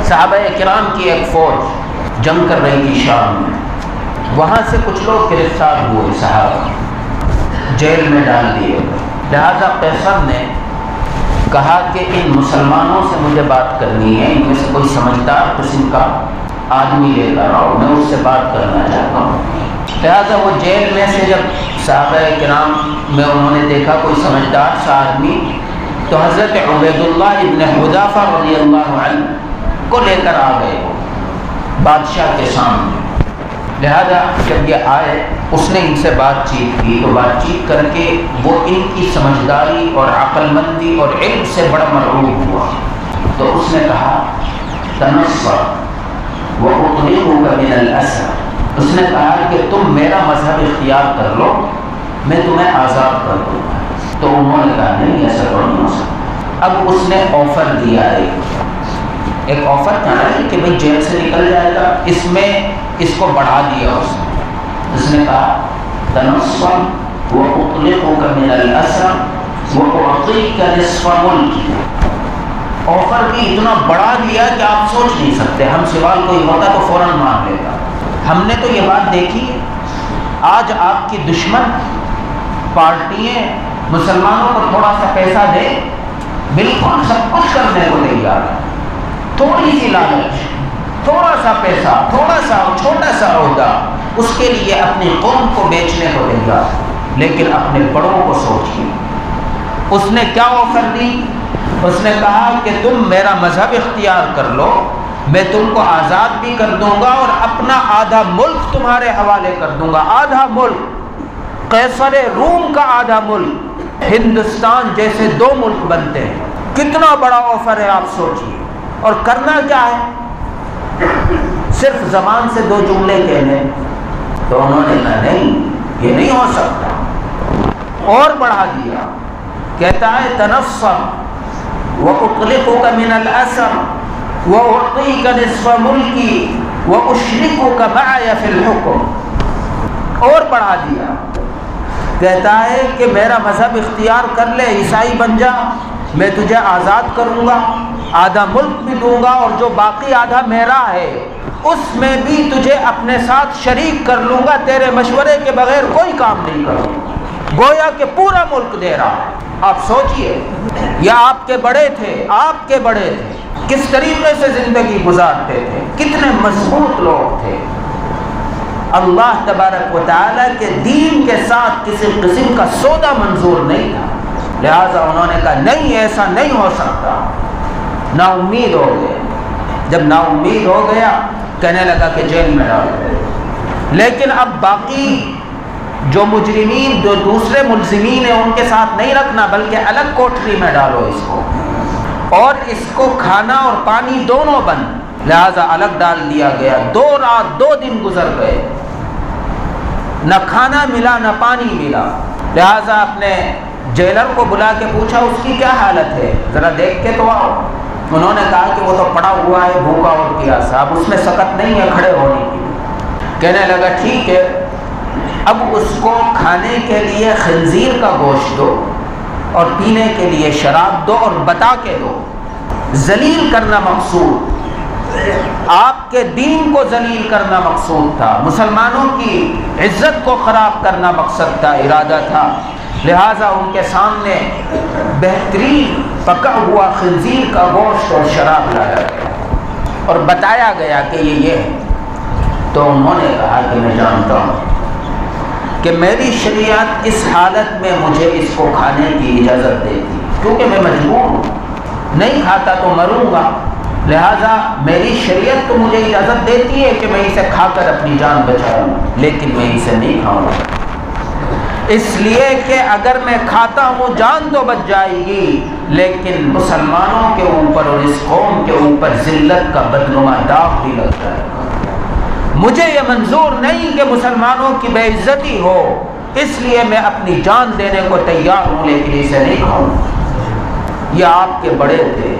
صحابہ کرام کی ایک فوج جنگ کر رہی تھی شام میں، وہاں سے کچھ لوگ گرفتار ہوئے، صحابہ جیل میں ڈال دیے گئے۔ لہذا قیصر نے کہا کہ ان مسلمانوں سے مجھے بات کرنی ہے، ان میں سے کوئی سمجھدار قسم کا آدمی لے کر آؤ، میں اس سے بات کرنا چاہتا ہوں۔ لہذا وہ جیل میں سے جب صحابہ کرام میں انہوں نے دیکھا کوئی سمجھدار سا آدمی، تو حضرت عبید اللہ ابن حذافہ رضی اللہ عنہ کو لے کر آ گئے بادشاہ کے سامنے۔ لہذا جب یہ آئے، اس نے ان سے بات چیت کی، تو بات چیت کر کے وہ ان کی سمجھداری اور عقل مندی اور علم سے بڑا مرعوب ہوا۔ تو اس نے کہا تنصر وأطلقك من الأسر، اس نے کہا کہ تم میرا مذہب اختیار کر لو، میں تمہیں آزاد کر دوں گا۔ تو انہوں نے کہا نہیں، ایسا تو نہیں ہو سکتا۔ اب اس نے آفر دیا، ایک آفر تھا کہ بھئی جیل سے نکل جائے گا، اس میں اس کو بڑھا دیا اس نے کہا تنصر وأطلقك من الأسر وأعطيك نصف ملكي۔ آفر بھی اتنا بڑا دیا کہ آپ سوچ نہیں سکتے، ہم سوال کوئی ہوتا تو فوراً مان لیتا۔ ہم نے تو یہ بات دیکھی ہے، آج آپ کی دشمن پارٹیاں مسلمانوں کو تھوڑا سا پیسہ دے، بالکل سب کچھ کرنے کو تیار ہے، تھوڑی سی لالچ، تھوڑا سا پیسہ، تھوڑا سا چھوٹا سا عہدہ، اس کے لیے اپنی قوم کو بیچنے کو تیار۔ لیکن اپنے بڑوں کو سوچیے، اس نے کیا آفر دی؟ اس نے کہا کہ تم میرا مذہب اختیار کر لو، میں تم کو آزاد بھی کر دوں گا اور اپنا آدھا ملک تمہارے حوالے کر دوں گا۔ آدھا ملک، قیصر روم کا آدھا ملک، ہندوستان جیسے دو ملک بنتے ہیں۔ کتنا بڑا آفر ہے آپ سوچئے۔ اور کرنا کیا ہے؟ صرف زبان سے دو جملے کہنے۔ تو انہوں نے کہا نہیں، یہ نہیں ہو سکتا، اور بڑھا دیا۔ کہتا ہے تنصر وأطلقك من الأسر وأعطيك نصف ملكي وأشركك معي في الحكم۔ اور بڑھا دیا، کہتا ہے کہ میرا مذہب اختیار کر لے، عیسائی بن جا، میں تجھے آزاد کروں گا، آدھا ملک بھی دوں گا، اور جو باقی آدھا میرا ہے اس میں بھی تجھے اپنے ساتھ شریک کر لوں گا، تیرے مشورے کے بغیر کوئی کام نہیں کروں گا۔ گویا کہ پورا ملک دے رہا ہے۔ آپ سوچئے، یا آپ کے بڑے تھے، آپ کے بڑے تھے، کس طریقے سے زندگی گزارتے تھے، کتنے مضبوط لوگ تھے۔ اللہ تبارک و تعالیٰ کے دین کے ساتھ کسی قسم کا سودا منظور نہیں تھا۔ لہٰذا انہوں نے کہا نہیں، ایسا نہیں ہو سکتا۔ نا امید ہو گئے۔ جب نا امید ہو گیا، کہنے لگا کہ جیل میں ڈالو۔ لیکن اب باقی جو مجرمین، جو دوسرے ملزمین ہیں، ان کے ساتھ نہیں رکھنا، بلکہ الگ کوٹری میں ڈالو اس کو، اور اس کو کھانا اور پانی دونوں بند۔ لہذا الگ ڈال دیا گیا۔ 2 رات 2 دن گزر گئے، نہ کھانا ملا نہ پانی ملا۔ لہذا اپنے جیلر کو بلا کے پوچھا اس کی کیا حالت ہے، ذرا دیکھ کے تو آؤ۔ انہوں نے کہا کہ وہ تو پڑا ہوا ہے بھوکا اور پیاسا، اب اس میں سکت نہیں ہے کھڑے ہونے کی۔ کہنے لگا ٹھیک ہے، اب اس کو کھانے کے لیے خنزیر کا گوشت دو اور پینے کے لیے شراب دو، اور بتا کے دو۔ ذلیل کرنا مقصود، آپ کے دین کو ذلیل کرنا مقصود تھا، مسلمانوں کی عزت کو خراب کرنا مقصد تھا، ارادہ تھا۔ لہٰذا ان کے سامنے بہترین پکا ہوا خنزیر کا گوشت اور شراب لایا گیا اور بتایا گیا کہ یہ ہے۔ تو انہوں نے کہا کہ میں جانتا ہوں کہ میری شریعت اس حالت میں مجھے اس کو کھانے کی اجازت دیتی، کیونکہ میں مجبور ہوں، نہیں کھاتا تو مروں گا۔ لہٰذا میری شریعت تو مجھے اجازت دیتی ہے کہ میں اسے کھا کر اپنی جان بچاؤں، لیکن میں اسے نہیں کھاؤں گا، اس لیے کہ اگر میں کھاتا ہوں جان تو بچ جائے گی، لیکن مسلمانوں کے اوپر اور اس قوم کے اوپر ذلت کا بدنما داغ بھی لگ جائے گا۔ مجھے یہ منظور نہیں کہ مسلمانوں کی بے عزتی ہو، اس لیے میں اپنی جان دینے کو تیار ہوں، لیکن اسے نہیں کھاؤں۔ یہ آپ کے بڑے تھے،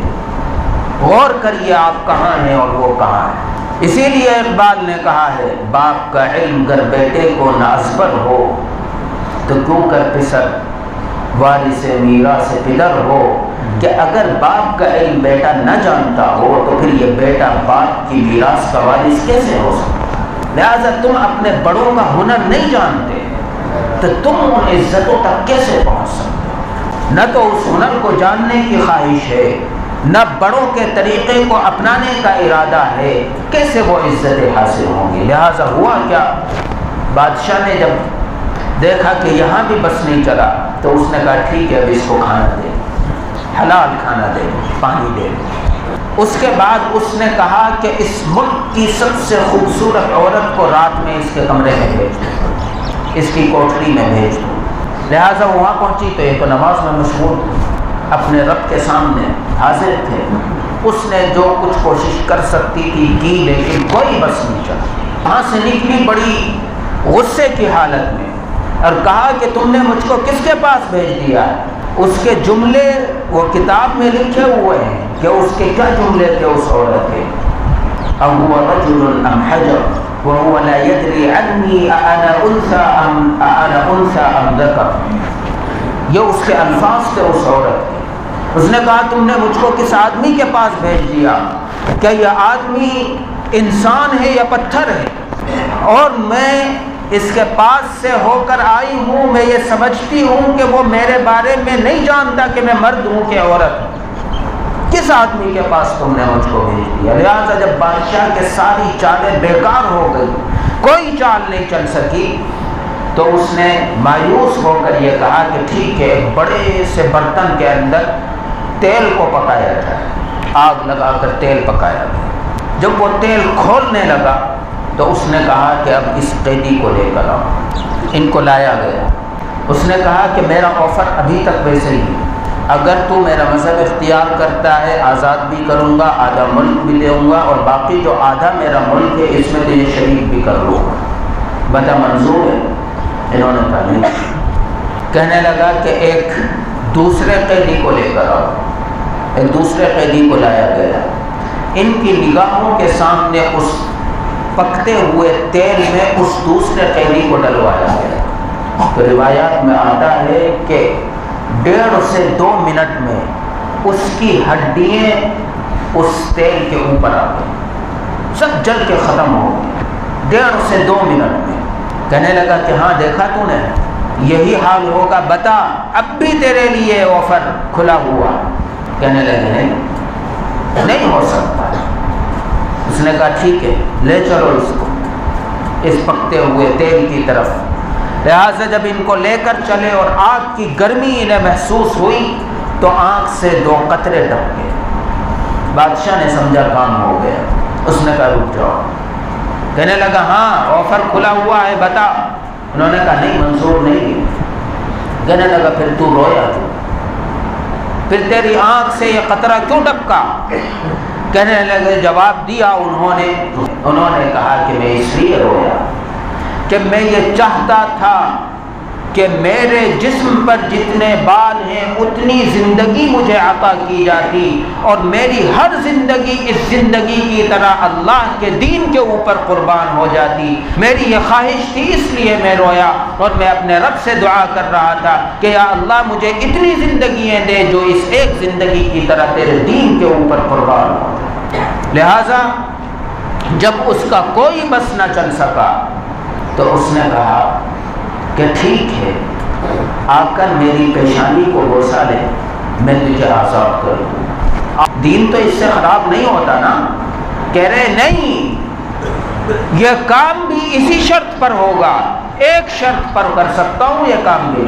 غور کریے آپ کہاں ہیں اور وہ کہاں ہیں۔ اسی لیے اقبال نے کہا ہے، باپ کا علم گر بیٹے کو نہ ازبر ہو تو کیوں کر پسر، وارث میراث پدر ہو کہ اگر باپ کا علم بیٹا نہ جانتا ہو تو پھر یہ بیٹا باپ کی میراث کا وارث کیسے ہو سکتا؟ لہٰذا تم اپنے بڑوں کا ہنر نہیں جانتے تو تم ان عزتوں تک کیسے پہنچ سکتے؟ نہ تو اس ہنر کو جاننے کی خواہش ہے، نہ بڑوں کے طریقے کو اپنانے کا ارادہ ہے، کیسے وہ عزتیں حاصل ہوں گی؟ لہٰذا ہوا کیا، بادشاہ نے جب دیکھا کہ یہاں بھی بس نہیں چلا تو اس نے کہا ٹھیک ہے اب اس کو کھانا دے، حلال کھانا دے، پانی دے۔ اس کے بعد اس نے کہا کہ اس ملک کی سب سے خوبصورت عورت کو رات میں اس کے کمرے میں بھیج دو، اس کی کوٹری میں بھیج دو۔ لہٰذا وہاں پہنچی تو ایک نماز میں مشغول اپنے رب کے سامنے حاضر تھے۔ اس نے جو کچھ کوشش کر سکتی تھی کی، لیکن کوئی بس نہیں چلا۔ وہاں سے نکلی بڑی غصے کی حالت میں اور کہا کہ تم نے مجھ کو کس کے پاس بھیج دیا ہے؟ اس کے جملے وہ کتاب میں لکھے ہوئے ہیں کہ اس کے کیا جملے تھے اس عورت کے، اَهُوَ رَجُلٌ أَمْ حَجَرٌ وَهُوَ لَا يَدْرِي عَنِّي أَأَنَا أُنْثَىٰ أَمْ ذَكَرٌ۔ یہ اس کے الفاظ تھے اس عورت کے۔ اس نے کہا تم نے مجھ کو کس آدمی کے پاس بھیج دیا؟ کیا یہ آدمی انسان ہے یا پتھر ہے؟ اور میں اس کے پاس سے ہو کر آئی ہوں، میں یہ سمجھتی ہوں کہ وہ میرے بارے میں نہیں جانتا کہ میں مرد ہوں کہ عورت ہوں۔ کس آدمی کے پاس تم نے مجھ کو بھیج دیا؟ لہٰذا جب بادشاہ کے ساری چالیں بیکار ہو گئی، کوئی چال نہیں چل سکی، تو اس نے مایوس ہو کر یہ کہا کہ ٹھیک ہے ایک بڑے سے برتن کے اندر تیل کو پکایا جائے، آگ لگا کر تیل پکایا گیا۔ جب وہ تیل کھولنے لگا تو اس نے کہا کہ اب اس قیدی کو لے کر آؤ۔ ان کو لایا گیا۔ اس نے کہا کہ میرا آفر ابھی تک ویسے ہی ہے، اگر تو میرا مذہب اختیار کرتا ہے آزاد بھی کروں گا، آدھا ملک بھی دوں گا، اور باقی جو آدھا میرا ملک ہے اس میں تجھے شریک بھی کر لوں گا۔ بتا منظور ہے؟ انہوں نے کہا نہیں۔ کہنے لگا کہ ایک دوسرے قیدی کو لے کر آؤ۔ ایک دوسرے قیدی کو لایا گیا۔ ان کی نگاہوں کے سامنے اس پکتے ہوئے تیل میں اس دوسرے قیدی کو ڈلوایا گیا۔ تو روایات میں آتا ہے کہ 1.5 سے 2 منٹ میں اس کی ہڈیاں اس تیل کے اوپر آ گئی، سب جل کے ختم ہو گئی 1.5 سے 2 منٹ میں۔ کہنے لگا کہ ہاں دیکھا تو نے، یہی حال ہوگا، بتا اب بھی تیرے لیے آفر کھلا ہوا۔ کہنے لگے نہیں ہو سکتا۔ اس نے کہا ٹھیک ہے لے چلو اس کو اس پکتے ہوئے تیل کی طرف۔ لہٰذا جب ان کو لے کر چلے اور آگ کی گرمی انہیں محسوس ہوئی تو آنکھ سے 2 قطرے ٹپکے۔ بادشاہ نے سمجھا کام ہو گیا۔ اس نے کہا رک جاؤ۔ کہنے لگا ہاں آفر کھلا ہوا ہے بتا۔ انہوں نے کہا نہیں منظور نہیں۔ کہنے لگا پھر تو رویا کیوں؟ پھر تیری آنکھ سے یہ قطرہ کیوں ٹپکا؟ کہنے لگے جواب دیا انہوں نے کہا کہ میں اس لیے رویا کہ میں یہ چاہتا تھا کہ میرے جسم پر جتنے بال ہیں اتنی زندگی مجھے عطا کی جاتی اور میری ہر زندگی اس زندگی کی طرح اللہ کے دین کے اوپر قربان ہو جاتی۔ میری یہ خواہش تھی، اس لیے میں رویا اور میں اپنے رب سے دعا کر رہا تھا کہ یا اللہ مجھے اتنی زندگیاں دے جو اس ایک زندگی کی طرح تیرے دین کے اوپر قربان ہو۔ لہٰذا جب اس کا کوئی بس نہ چل سکا تو اس نے کہا کہ ٹھیک ہے آ کر میری پیشانی کو بوسہ لے، میں تجھے آزاد کر دوں۔ دین تو اس سے خراب نہیں ہوتا نا؟ کہہ رہے نہیں، یہ کام بھی اسی شرط پر ہوگا، ایک شرط پر کر سکتا ہوں یہ کام بھی،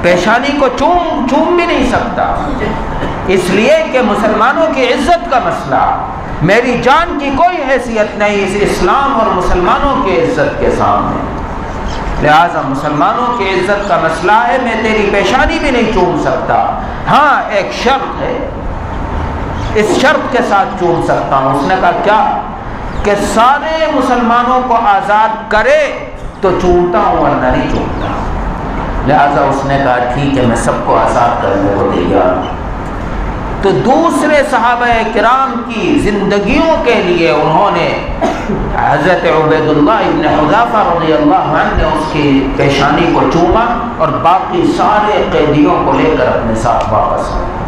پیشانی کو چوم بھی نہیں سکتا، اس لیے کہ مسلمانوں کی عزت کا مسئلہ، میری جان کی کوئی حیثیت نہیں اس اسلام اور مسلمانوں کی عزت کے سامنے، لہٰذا مسلمانوں کی عزت کا مسئلہ ہے، میں تیری پیشانی بھی نہیں چوم سکتا۔ ہاں ایک شرط ہے، اس شرط کے ساتھ چوم سکتا ہوں۔ اس نے کہا کیا؟ کہ سارے مسلمانوں کو آزاد کرے تو چومتا ہوں ورنہ نہیں چومتا۔ لہٰذا اس نے کہا ٹھیک ہے میں سب کو آزاد کرنے کو تیار ہوں۔ تو دوسرے صحابہ کرام کی زندگیوں کے لیے انہوں نے حضرت عبید اللہ ابن حذافہ رضی اللہ عنہ نے اس کی پیشانی کو چوما اور باقی سارے قیدیوں کو لے کر اپنے ساتھ واپس آئے۔